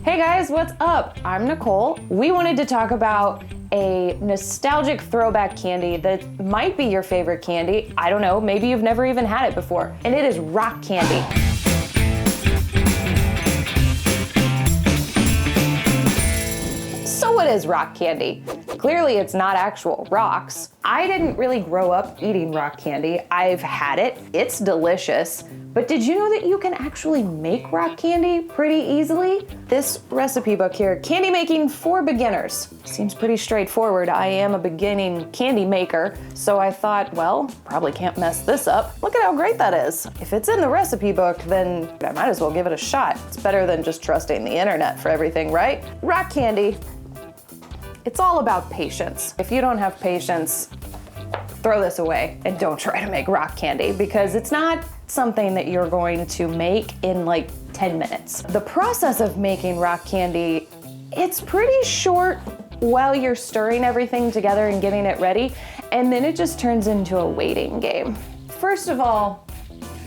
Hey guys, what's up? I'm Nicole. We wanted to talk about a nostalgic throwback candy that might be your favorite candy. I don't know, maybe you've never even had it before. And it is rock candy. So what is rock candy? Clearly it's not actual rocks. I didn't really grow up eating rock candy. I've had it, it's delicious. But did you know that you can actually make rock candy pretty easily? This recipe book here, Candy Making for Beginners, seems pretty straightforward. I am a beginning candy maker, so I thought, well, probably can't mess this up. Look at how great that is. If it's in the recipe book, then I might as well give it a shot. It's better than just trusting the internet for everything, right? Rock candy, it's all about patience. If you don't have patience, throw this away and don't try to make rock candy because it's not something that you're going to make in like 10 minutes. The process of making rock candy, it's pretty short while you're stirring everything together and getting it ready, and then it just turns into a waiting game. First of all,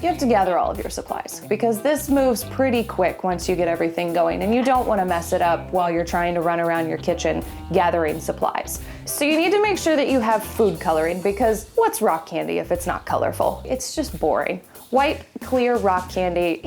you have to gather all of your supplies because this moves pretty quick once you get everything going, and you don't want to mess it up while you're trying to run around your kitchen gathering supplies. So you need to make sure that you have food coloring because what's rock candy if it's not colorful? It's just boring. White, clear rock candy,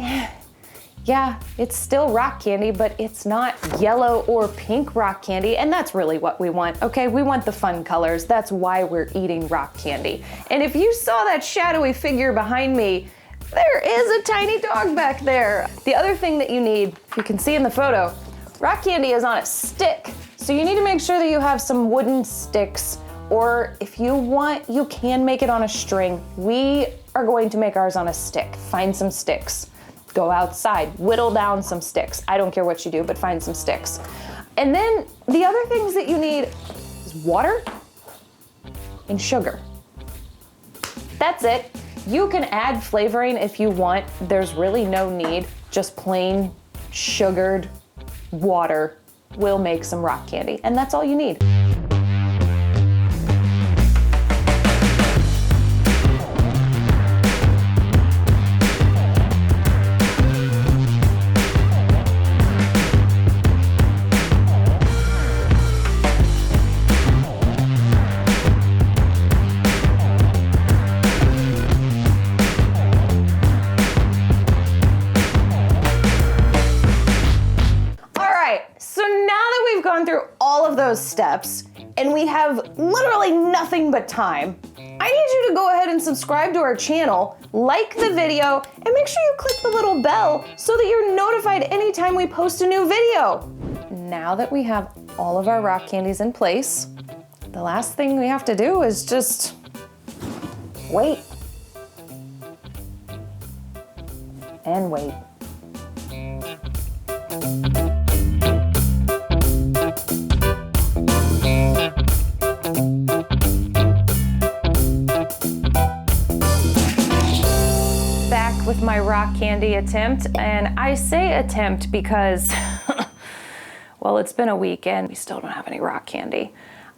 yeah, it's still rock candy, but it's not yellow or pink rock candy, and that's really what we want, okay? We want the fun colors. That's why we're eating rock candy. And if you saw that shadowy figure behind me, there is a tiny dog back there. The other thing that you need, you can see in the photo, rock candy is on a stick. So you need to make sure that you have some wooden sticks, or if you want, you can make it on a string. We are going to make ours on a stick. Find some sticks. Go outside, whittle down some sticks. I don't care what you do, but find some sticks. And then the other things that you need is water and sugar. That's it. You can add flavoring if you want. There's really no need. Just plain sugared water will make some rock candy, and that's all you need. Through all of those steps and we have literally nothing but time, I need you to go ahead and subscribe to our channel, like the video, and make sure you click the little bell so that you're notified anytime we post a new video. Now that we have all of our rock candies in place, the last thing we have to do is just wait and wait. With my rock candy attempt, and I say attempt because well, it's been a week and we still don't have any rock candy.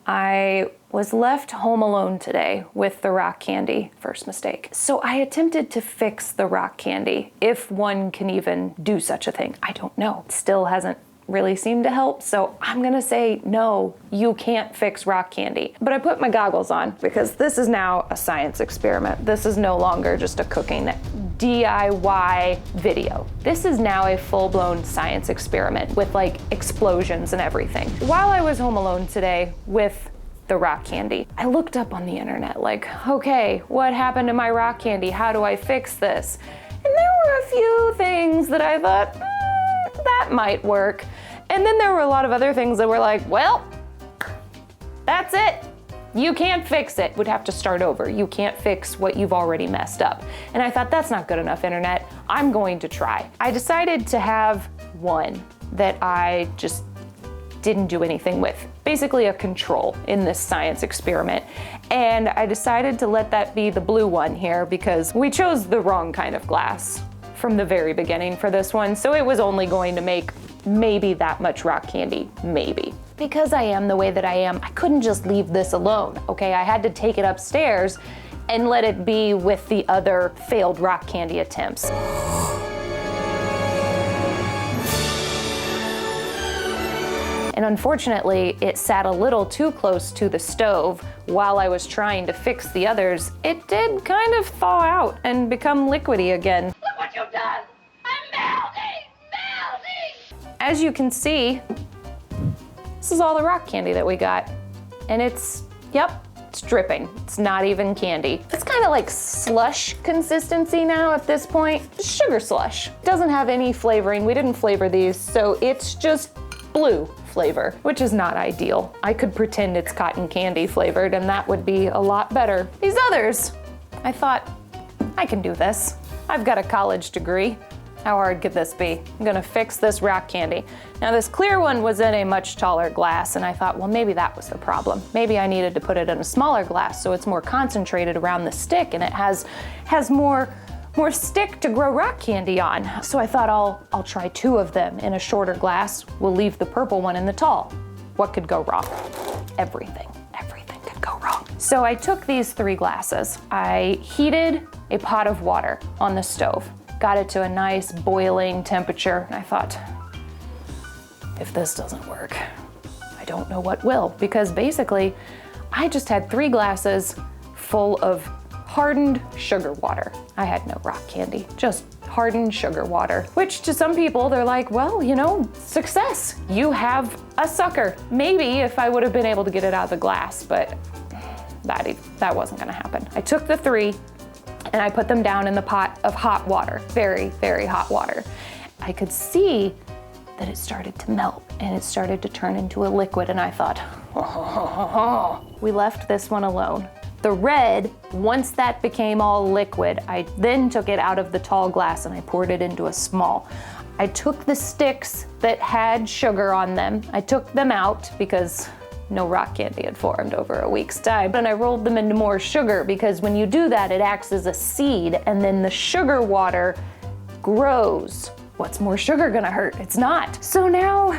I was left home alone today with the rock candy. First mistake. So I attempted to fix the rock candy, if one can even do such a thing. I don't know. It still hasn't really seemed to help, so I'm gonna say no, you can't fix rock candy. But I put my goggles on because this is now a science experiment. This is no longer just a cooking DIY video. This is now a full-blown science experiment with like explosions and everything. While I was home alone today with the rock candy, I looked up on the internet like, okay, what happened to my rock candy? How do I fix this? And there were a few things that I thought, that might work. And then there were a lot of other things that were like, well, that's it. You can't fix it. Would have to start over. You can't fix what you've already messed up. And I thought, that's not good enough, internet. I'm going to try. I decided to have one that I just didn't do anything with. Basically a control in this science experiment. And I decided to let that be the blue one here because we chose the wrong kind of glass from the very beginning for this one. So it was only going to make maybe that much rock candy, maybe. Because I am the way that I am, I couldn't just leave this alone, okay? I had to take it upstairs and let it be with the other failed rock candy attempts. And unfortunately, it sat a little too close to the stove. While I was trying to fix the others, it did kind of thaw out and become liquidy again. Look what you've done! I'm melting! Melting! As you can see, this is all the rock candy that we got. And it's dripping. It's not even candy. It's kind of like slush consistency now at this point. Sugar slush. Doesn't have any flavoring. We didn't flavor these, so it's just blue flavor, which is not ideal. I could pretend it's cotton candy flavored and that would be a lot better. These others, I thought, I can do this. I've got a college degree. How hard could this be? I'm gonna fix this rock candy. Now this clear one was in a much taller glass and I thought, well, maybe that was the problem. Maybe I needed to put it in a smaller glass so it's more concentrated around the stick and it has more stick to grow rock candy on. So I thought I'll try 2 of them in a shorter glass. We'll leave the purple one in the tall. What could go wrong? Everything could go wrong. So I took these 3 glasses. I heated a pot of water on the stove. Got it to a nice boiling temperature. And I thought, if this doesn't work, I don't know what will, because basically I just had 3 glasses full of hardened sugar water. I had no rock candy, just hardened sugar water, which to some people, they're like, well, you know, success. You have a sucker. Maybe if I would have been able to get it out of the glass, but that wasn't gonna happen. I took the 3, and I put them down in the pot of hot water, very, very hot water. I could see that it started to melt and it started to turn into a liquid and I thought, we left this one alone. The red, once that became all liquid, I then took it out of the tall glass and I poured it into a small. I took the sticks that had sugar on them, I took them out because no rock candy had formed over a week's time. And I rolled them into more sugar because when you do that, it acts as a seed and then the sugar water grows. What's more sugar gonna hurt? It's not. So now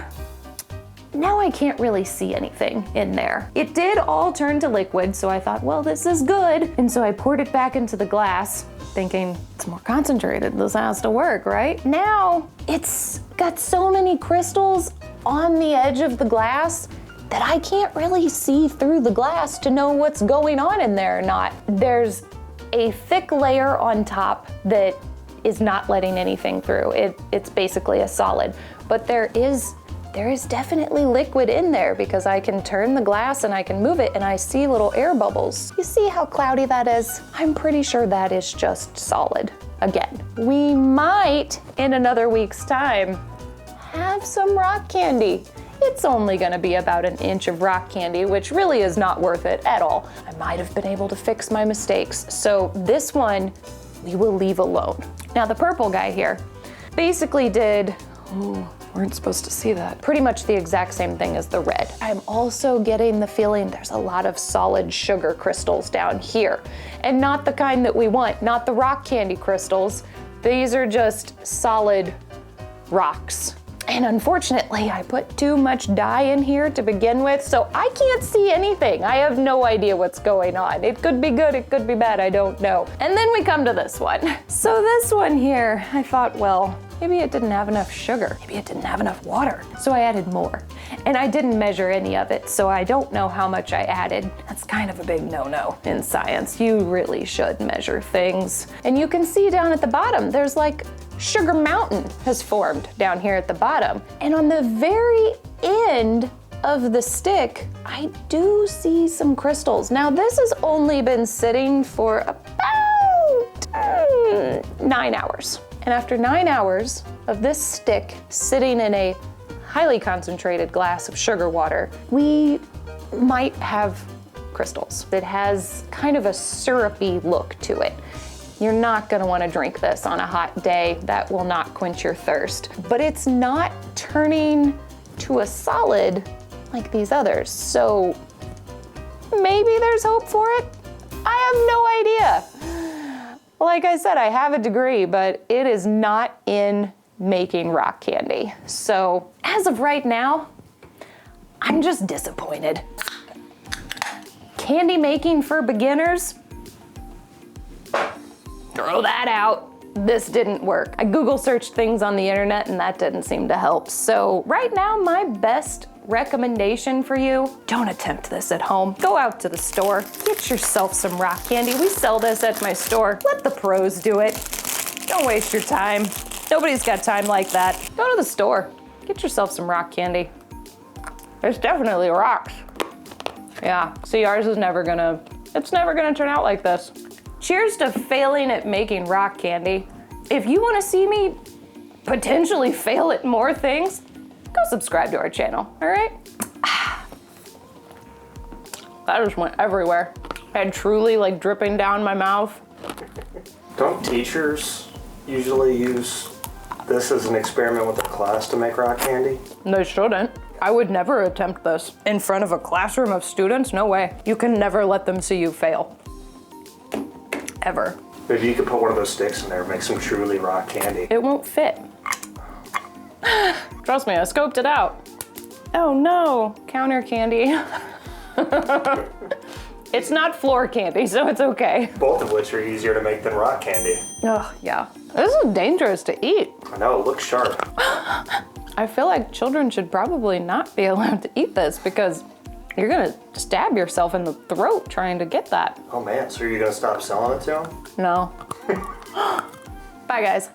I can't really see anything in there. It did all turn to liquid, so I thought, well, this is good. And so I poured it back into the glass, thinking it's more concentrated, this has to work, right? Now it's got so many crystals on the edge of the glass that I can't really see through the glass to know what's going on in there or not. There's a thick layer on top that is not letting anything through. It's basically a solid, but there is definitely liquid in there because I can turn the glass and I can move it and I see little air bubbles. You see how cloudy that is? I'm pretty sure that is just solid. Again, we might, in another week's time, have some rock candy. It's only gonna be about an inch of rock candy, which really is not worth it at all. I might have been able to fix my mistakes. So this one, we will leave alone. Now the purple guy here basically did, weren't supposed to see that, pretty much the exact same thing as the red. I'm also getting the feeling there's a lot of solid sugar crystals down here, and not the kind that we want, not the rock candy crystals. These are just solid rocks. And unfortunately, I put too much dye in here to begin with, so I can't see anything. I have no idea what's going on. It could be good, it could be bad, I don't know. And then we come to this one. So this one here, I thought, well, maybe it didn't have enough sugar. Maybe it didn't have enough water. So I added more. And I didn't measure any of it, so I don't know how much I added. That's kind of a big no-no in science. You really should measure things. And you can see down at the bottom, there's like sugar mountain has formed down here at the bottom. And on the very end of the stick, I do see some crystals. Now this has only been sitting for about 9 hours. And after 9 hours of this stick sitting in a highly concentrated glass of sugar water, we might have crystals. It has kind of a syrupy look to it. You're not gonna wanna drink this on a hot day. That will not quench your thirst. But it's not turning to a solid like these others. So maybe there's hope for it? I have no idea. Like I said, I have a degree, but it is not in making rock candy. So as of right now, I'm just disappointed. Candy making for beginners? Throw that out. This didn't work. I Google searched things on the internet and that didn't seem to help. So right now, my best recommendation for you, don't attempt this at home. Go out to the store, get yourself some rock candy. We sell this at my store. Let the pros do it. Don't waste your time. Nobody's got time like that. Go to the store, get yourself some rock candy. There's definitely rocks. Yeah, see, ours is it's never gonna turn out like this. Cheers to failing at making rock candy. If you wanna see me potentially fail at more things, go subscribe to our channel, all right? That just went everywhere. And truly like dripping down my mouth. Don't teachers usually use this as an experiment with a class to make rock candy? They shouldn't. I would never attempt this in front of a classroom of students. No way. You can never let them see you fail. Ever. Maybe you could put one of those sticks in there and make some truly rock candy. It won't fit. Trust me, I scoped it out. Oh no, counter candy. It's not floor candy, so it's okay. Both of which are easier to make than rock candy. Oh, yeah. This is dangerous to eat. I know, it looks sharp. I feel like children should probably not be allowed to eat this because you're gonna stab yourself in the throat trying to get that. Oh man, so are you gonna stop selling it to them? No. Bye, guys.